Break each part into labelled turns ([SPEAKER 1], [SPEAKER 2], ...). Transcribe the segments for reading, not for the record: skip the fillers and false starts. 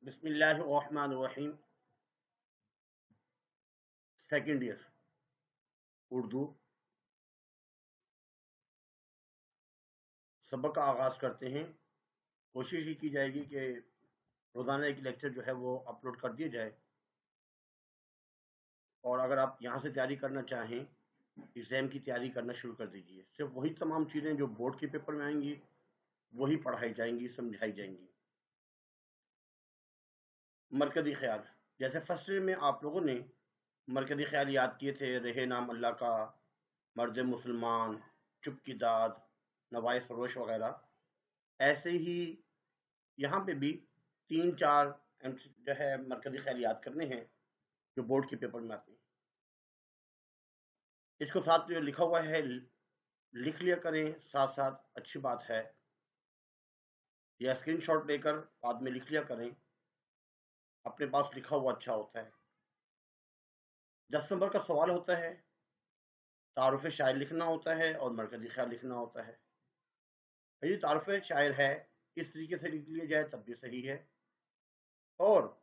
[SPEAKER 1] بسم اللہ الرحمن الرحیم. سیکنڈ ایئر اردو سبق کا آغاز کرتے ہیں. کوشش یہ کی جائے گی کہ روزانہ ایک لیکچر جو ہے وہ اپلوڈ کر دیا جائے، اور اگر آپ یہاں سے تیاری کرنا چاہیں ایگزام کی تیاری کرنا شروع کر دیجئے. صرف وہی تمام چیزیں جو بورڈ کے پیپر میں آئیں گی وہی پڑھائی جائیں گی، سمجھائی جائیں گی. مرکزی خیال، جیسے فرسٹ ایئر میں آپ لوگوں نے مرکزی خیال یاد کیے تھے، رہے نام اللہ کا، مرد مسلمان، چپ کی داد، نوائے فروش وغیرہ. ایسے ہی یہاں پہ بھی 3-4 جو ہے مرکزی خیال یاد کرنے ہیں جو بورڈ کے پیپر میں آتے ہیں. اس کو ساتھ جو لکھا ہوا ہے لکھ لیا کریں، ساتھ ساتھ اچھی بات ہے، یا اسکرین شاٹ لے کر بعد میں لکھ لیا کریں، اپنے پاس لکھا ہوا اچھا ہوتا ہے. 10 نمبر کا سوال ہوتا ہے، تعارف شاعر لکھنا ہوتا ہے اور مرکزی خیال لکھنا ہوتا ہے. یہ تعارف شاعر ہے اس طریقے سے لکھ لیا جائے تب بھی صحیح ہے، اور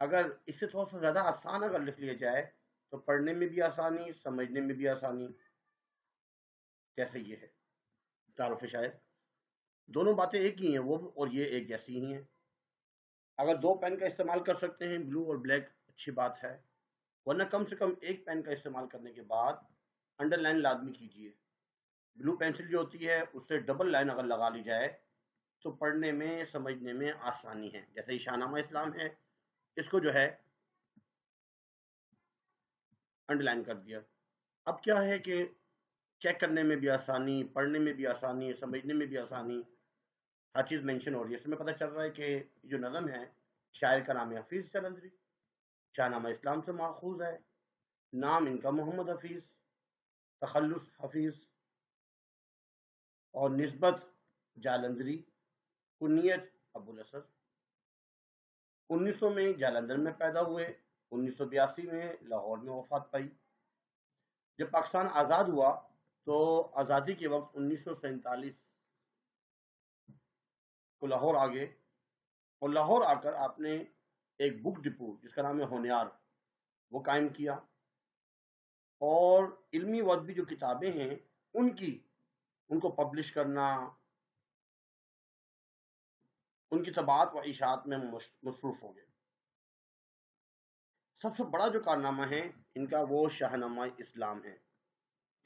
[SPEAKER 1] اگر اس سے تھوڑا سا زیادہ آسان اگر لکھ لیا جائے تو پڑھنے میں بھی آسانی، سمجھنے میں بھی آسانی. جیسے یہ ہے تعارف شاعر، دونوں باتیں ایک ہی ہیں، وہ اور یہ ایک جیسی ہی ہیں. اگر 2 پین کا استعمال کر سکتے ہیں، بلو اور بلیک، اچھی بات ہے، ورنہ کم سے کم ایک پین کا استعمال کرنے کے بعد انڈر لائن لازمی کیجیے. بلو پینسل جو ہوتی ہے اس سے ڈبل لائن اگر لگا لی جائے تو پڑھنے میں سمجھنے میں آسانی ہے. جیسے شاہ نامہ اسلام ہے، اس کو جو ہے انڈر لائن کر دیا. اب کیا ہے کہ چیک کرنے میں بھی آسانی، پڑھنے میں بھی آسانی، سمجھنے میں بھی آسانی، ہر چیز مینشن ہو رہی ہے. اس میں پتہ چل رہا ہے کہ جو نظم ہے شاعر کا نام ہے حفیظ جالندھری، شاہ نامہ اسلام سے ماخوذ ہے، نام ان کا محمد حفیظ، تخلص حفیظ، اور نسبت جالندھری، کنیت ابو الاسد. 1900 میں جالندھر میں پیدا ہوئے، 1982 میں لاہور میں وفات پائی. جب پاکستان آزاد ہوا تو آزادی کے وقت 1947 کو لاہور آ گئے، اور لاہور آ کر آپ نے ایک بک ڈپو جس کا نام ہے ہونیار وہ قائم کیا، اور علمی و ادبی جو کتابیں ہیں ان کو پبلش کرنا، ان کی طباعت و اشاعت میں مصروف ہو گئے. سب سے بڑا جو کارنامہ ہے ان کا وہ شاہنامہ اسلام ہے.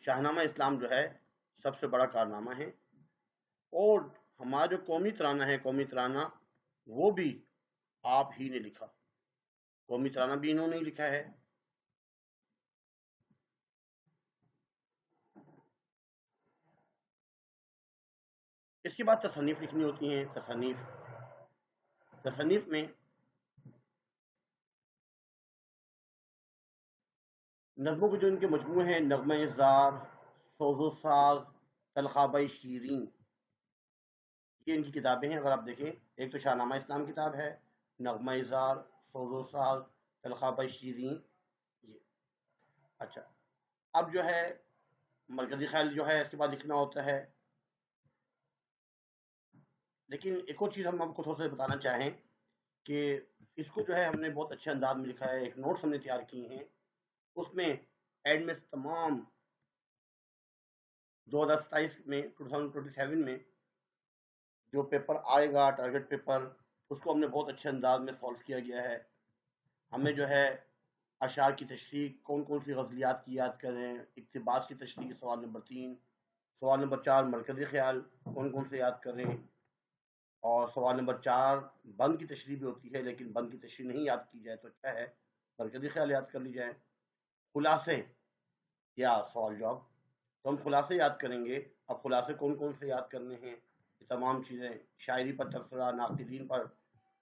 [SPEAKER 1] شاہنامہ اسلام جو ہے سب سے بڑا کارنامہ ہے، اور ہمارا جو قومی ترانہ ہے، قومی ترانہ وہ بھی آپ ہی نے لکھا. قومی ترانہ بھی انہوں نے لکھا ہے. اس کے بعد تصانیف لکھنی ہوتی ہیں. تصانیف میں نظموں کے جو ان کے مجموعے ہیں، نغمہ زار، سوز و ساز، تلخابہ شیرین، یہ ان کی کتابیں ہیں. اگر آپ دیکھیں، ایک تو شاہ نامہ اسلام کتاب ہے، نغمہ زار، سوز و ساز، تلخابہ شیرین. یہ اچھا، اب جو ہے مرکزی خیال جو ہے اس کے بعد لکھنا ہوتا ہے. لیکن ایک اور چیز ہم آپ کو تھوڑا سا بتانا چاہیں کہ اس کو جو ہے ہم نے بہت اچھے انداز میں لکھا ہے. ایک نوٹس ہم نے تیار کیے ہیں، اس میں ایڈ میں تمام 2027 میں 2027 میں جو پیپر آئے گا ٹارگٹ پیپر، اس کو ہم نے بہت اچھے انداز میں سالو کیا گیا ہے. ہمیں جو ہے اشعار کی تشریح، کون کون سی غزلیات کی یاد کریں، اقتباس کی تشریح سوال نمبر 3، سوال نمبر 4 مرکزی خیال کون کون سے یاد کریں، اور سوال نمبر 4 بند کی تشریح بھی ہوتی ہے، لیکن بند کی تشریح نہیں یاد کی جائے تو اچھا ہے مرکزی خیال یاد کر لی جائیں. خلاصے یا سوال جواب، تو ہم خلاصے یاد کریں گے. اب خلاصے کون کون سے یاد کرنے ہیں، یہ تمام چیزیں، شاعری پر تبصرہ، ناقدین پر،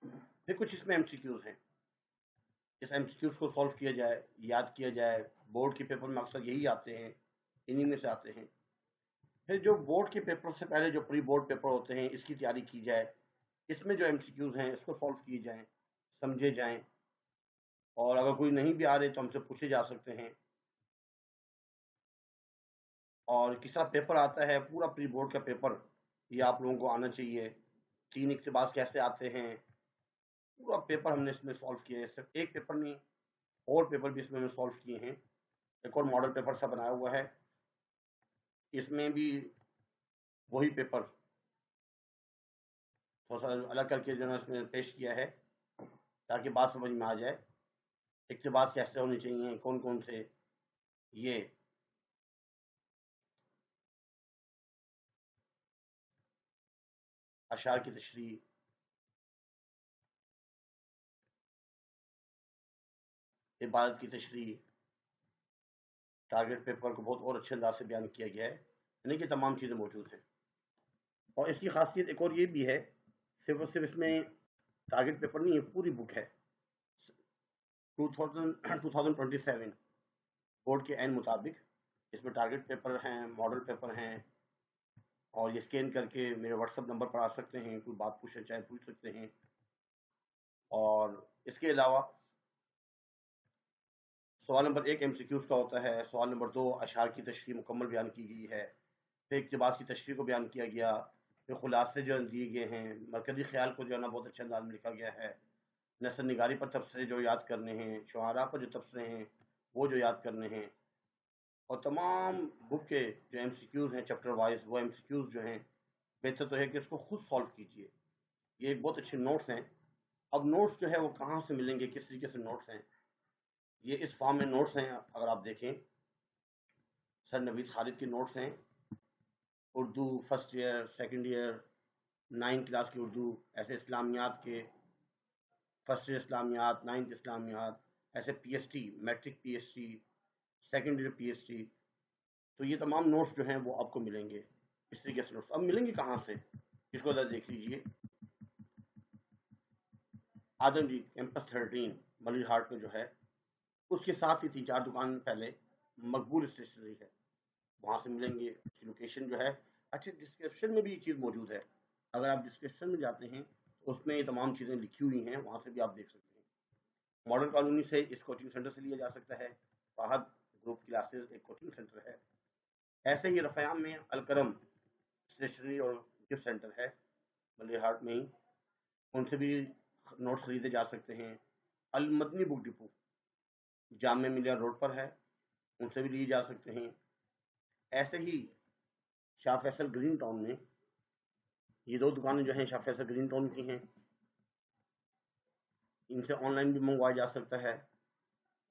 [SPEAKER 1] پھر کچھ اس میں ایم سی کیوز ہیں. اس ایم سی کیوز کو سالو کیا جائے، یاد کیا جائے. بورڈ کے پیپر میں اکثر یہی آتے ہیں، انہی میں سے آتے ہیں. پھر جو بورڈ کے پیپر سے پہلے جو پری بورڈ پیپر ہوتے ہیں اس کی تیاری کی جائے، اس میں جو ایم سی کیوز ہیں اس کو سالو کیے جائیں، سمجھے جائیں، اور اگر کوئی نہیں بھی آ رہے تو ہم سے پوچھے جا سکتے ہیں. اور کس طرح پیپر آتا ہے، پورا پری بورڈ کا پیپر یہ آپ لوگوں کو آنا چاہیے. 3 اقتباس کیسے آتے ہیں، پورا پیپر ہم نے اس میں سالو کیا ہے، صرف ایک پیپر نہیں، اور پیپر بھی اس میں سالو کیے ہیں. ایک اور ماڈل پیپر سا بنایا ہوا ہے، اس میں بھی وہی پیپر تھوڑا سا الگ کر کے جو ہے اس میں پیش کیا ہے، تاکہ بات سمجھ میں آ جائے اقتباس کیسے ہونے چاہیے، کون کون سے یہ اشعار کی تشریح، عبارت کی تشریح، ٹارگٹ پیپر کو بہت اور اچھے انداز سے بیان کیا گیا ہے، یعنی کہ تمام چیزیں موجود ہیں. اور اس کی خاصیت ایک اور یہ بھی ہے، صرف اور صرف اس میں ٹارگٹ پیپر نہیں ہے، پوری بک ہے. 2027 بورڈ کے عین مطابق اس میں ٹارگٹ پیپر ہیں، ماڈل پیپر ہیں، اور یہ اسکین کر کے میرے واٹس ایپ نمبر پر آ سکتے ہیں، کوئی بات پوچھنا چاہے پوچھ سکتے ہیں. اور اس کے علاوہ سوال نمبر 1 ایم سی کیوز کا ہوتا ہے، سوال نمبر 2 اشعار کی تشریح مکمل بیان کی گئی ہے، پھر اقتباس کی تشریح کو بیان کیا گیا، پھر خلاصے جو دیے گئے ہیں، مرکزی خیال کو جو ہے نا بہت اچھے انداز میں لکھا گیا ہے، نثر نگاری پر تبصرے جو یاد کرنے ہیں، شعراء پر جو تبصرے ہیں وہ جو یاد کرنے ہیں، اور تمام بک کے جو ایم سی کیوز ہیں چیپٹر وائز، وہ ایم سی کیوز جو ہیں بہتر تو ہے کہ اس کو خود سالو کیجئے. یہ ایک بہت اچھے نوٹس ہیں. اب نوٹس جو ہے وہ کہاں سے ملیں گے، کس طریقے سے نوٹس ہیں، یہ اس فارم میں نوٹس ہیں. اگر آپ دیکھیں سر نوید خالد کے نوٹس ہیں، Urdu first year, second year, 9 class کی اردو، ایسے اسلامیات کے فرسٹ ایئر اسلامیات، 9 اسلامیات، ایسے P S T, matric P S T, second year P S T. تو یہ تمام نوٹس جو ہیں وہ آپ کو ملیں گے اس طریقے سے. نوٹس اب ملیں گے کہاں سے، اس کو ذرا دیکھ لیجئے. آدم جی کیمپس 13 ملری ہارٹ میں جو ہے، اس کے ساتھ ہی 3-4 دکان پہلے مقبول اسٹیشنری ہے، وہاں سے ملیں گے. اس کی لوکیشن جو ہے، اچھا ڈسکرپشن میں بھی یہ چیز موجود ہے، اگر آپ ڈسکرپشن میں جاتے ہیں تو اس میں یہ تمام چیزیں لکھی ہوئی ہیں، وہاں سے بھی آپ دیکھ سکتے ہیں. ماڈل کالونی سے اس کوچنگ سینٹر سے لیا جا سکتا ہے، فہد گروپ کلاسز ایک کوچنگ سینٹر ہے. ایسے ہی رفیام میں الکرم اسٹیشنری اور گفٹ سینٹر ہے ملری ہارٹ میں ہی، ان سے بھی نوٹس خریدے جا سکتے ہیں. المدنی بک ڈپو جامع ملیہ روڈ پر ہے، ان سے بھی لیے جا سکتے ہیں. ایسے ہی شاہ فیصل گرین ٹاؤن میں یہ 2 دکانیں جو ہیں شاہ فیصل گرین ٹاؤن کی ہیں، ان سے آن لائن بھی منگوایا جا سکتا ہے،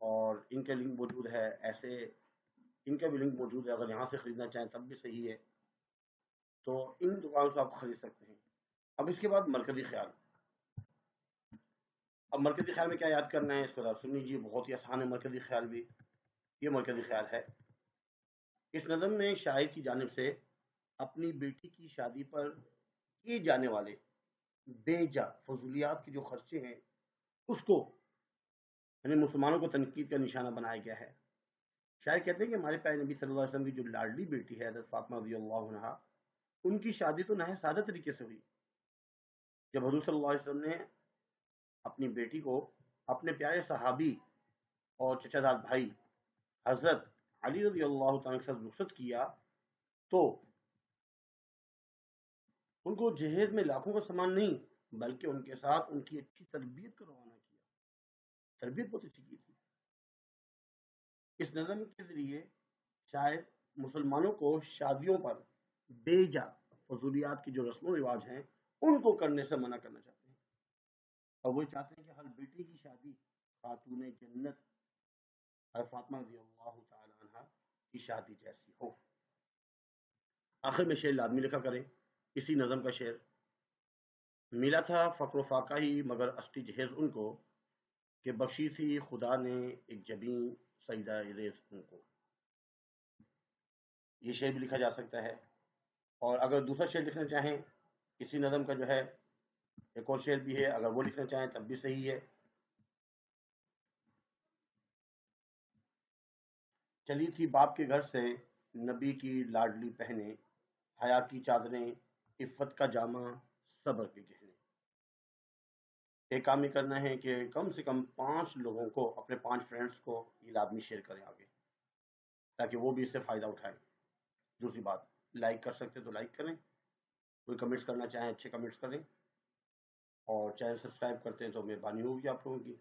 [SPEAKER 1] اور ان کے لنک موجود ہے. ایسے ان کا بھی لنک موجود ہے، اگر یہاں سے خریدنا چاہیں تب بھی صحیح ہے. تو ان دکانوں سے آپ خرید سکتے ہیں. اب اس کے بعد مرکزی خیال. اب مرکزی خیال میں کیا یاد کرنا ہے، اس کو سن لیجیے، بہت ہی آسان ہے مرکزی خیال بھی. یہ مرکزی خیال ہے. اس نظم میں شاعر کی جانب سے اپنی بیٹی کی شادی پر کیے جانے والے بے جا فضولیات کے جو خرچے ہیں اس کو، یعنی مسلمانوں کو تنقید کا نشانہ بنایا گیا ہے. شاعر کہتے ہیں کہ ہمارے پیارے نبی صلی اللہ علیہ وسلم کی جو لاڈلی بیٹی ہے حضرت فاطمہ رضی اللہ عنہا، ان کی شادی تو نہایت سادہ طریقے سے ہوئی. جب حضور صلی اللہ علیہ وسلم نے اپنی بیٹی کو اپنے پیارے صحابی اور چچا زاد بھائی حضرت علی رضی اللہ تعالیٰ کے ساتھ رخصت کیا، تو ان کو جہیز میں لاکھوں کا سامان نہیں، بلکہ ان کے ساتھ ان کی اچھی تربیت کا روانہ کیا. تربیت بہت اچھی کی تھی. اس نظم کے ذریعے شاعر مسلمانوں کو شادیوں پر بے جا فضولیات کی جو رسم و رواج ہیں ان کو کرنے سے منع کرنا چاہتے ہیں، اور وہ چاہتے ہیں کہ ہر بیٹی کی شادی خاتون جنت حضرت فاطمہ رضی اللہ تعالی عنہ کی شادی جیسی ہو. آخر میں شعر لازمی لکھا کریں. اسی نظم کا شعر: ملا تھا فقر و فاقہ ہی مگر اسٹی جہیز ان کو، کہ بخشی تھی خدا نے ایک جبیں سجدہ ریز ان کو. یہ شعر بھی لکھا جا سکتا ہے. اور اگر دوسرا شعر لکھنا چاہیں اسی نظم کا جو ہے، ایک اور شعر بھی ہے، اگر وہ لکھنا چاہیں تب بھی صحیح ہے. چلی تھی باپ کے گھر سے نبی کی لاڈلی پہنے، حیا کی چادریں عفت کا جامہ صبر کے گہنے. ایک کام یہ کرنا ہے کہ کم سے کم 5 لوگوں کو، اپنے 5 فرینڈس کو یہ لازمی شیئر کریں آگے، تاکہ وہ بھی اس سے فائدہ اٹھائیں. دوسری بات، لائک کر سکتے تو لائک کریں، کوئی کمنٹس کرنا چاہیں اچھے کمنٹس کریں. اور چینل سبسکرائب کرتے ہیں تو مہربانی ہوگی آپ لوگوں کی.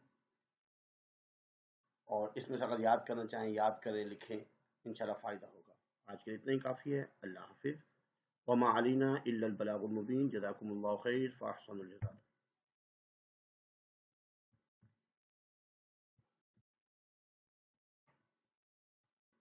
[SPEAKER 1] اور اس میں سے اگر یاد کرنا چاہیں یاد کریں، لکھیں، انشاءاللہ فائدہ ہوگا. آج کے لیے اتنا ہی کافی ہے. اللہ حافظ. وما علینا الا البلاغ المبین. جزاکم اللہ خیر فاحسن الجزاء.